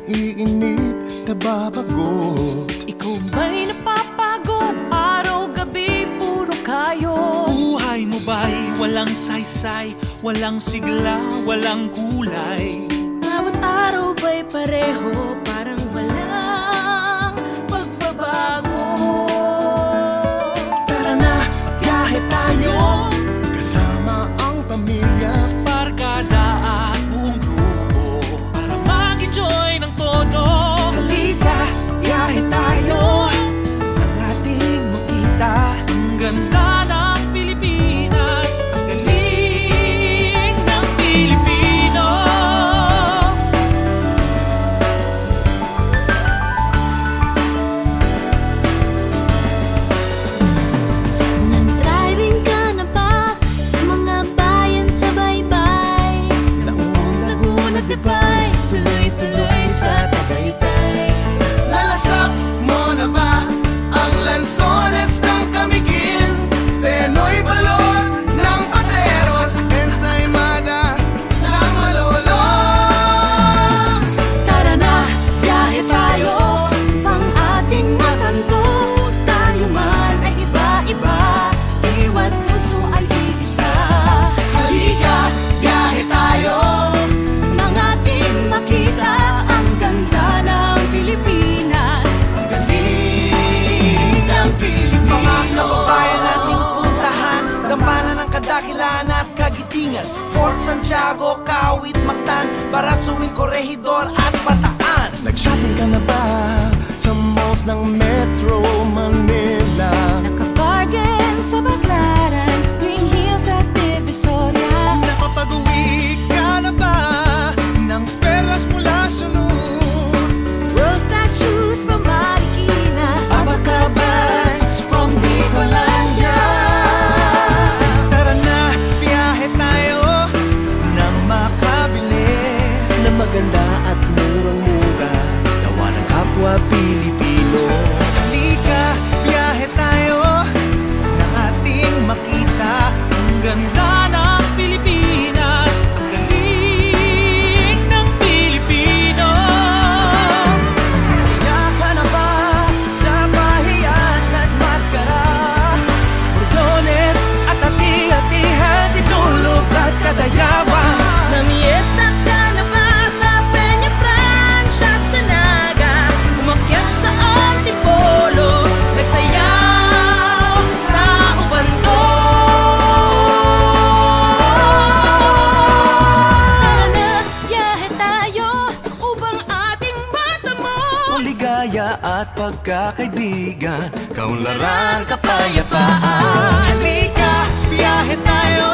naiinip, nababagot. Ikaw ba'y napapagod? Araw-gabi, puro kayo. Buhay mo ba'y walang saysay, walang sigla, walang kulay? Bawat araw ba'y pareho, parang walang pagbabago? Tara na, biyahe tayo, kasama ang pamilya. Barkada at buong grupo para mag-enjoy ng todo. Halika, biyahe tayo, ang ating makita. Ang ganda ng Pilipinas, ang galing ng Pilipino. Nag-driving ka na ba sa mga bayan sa baybay? Naong Laguna, Tibay, tuloy-tuloy sa Tagaytay. Nalasap mo na ba ang lansones ng Camiguin? Penoy balot ng Pateros, Ensaymada ng Malolos. Tara na, biyahe tayo, pang ating matanto. Tayo man ay iba-iba, iwa't puso ay iisa. Halika, biyahe tayo, Nang ating makita ang ganda ng Pilipinas. ang galing ng Pilipinas. Mga kababayan nating puntahan, Dambana ng Kadakilaan at Kagitingan, Fort Santiago, Kawit, Mactan, Barasuin, Corregidor at Bataan. Nag-shopping ka na ba sa malls ng Metro Manila? Nakabargain sa Baclaran, Green Hills at Divisoria. Nakapag-uwi ka na ba ng perlas mula sa Nur? World-class shoes from Marikina. Abacabas from Bicolandia. Tara na, biyahe tayo nang makabili na maganda at murang-mura, gawa ng kapwa Pilipino. Halika, biyahe tayo nang ating makita Ang ganda ng Pilipinas, ang galing ng Pilipino. Saya ka na ba sa pahiyas at maskara? Bordones at hati-hatihan, Situlog at Kadayawan. Namiesta ka na ba sa Peña Francia at Sanaga? Umakyat sa Antipolo, nagsayaw sa Ubandon. Biyahe tayo upang ating matamo. Ligaya at pagkakaibigan, kaunlaran, kapayapaan. Halika, biyahe tayo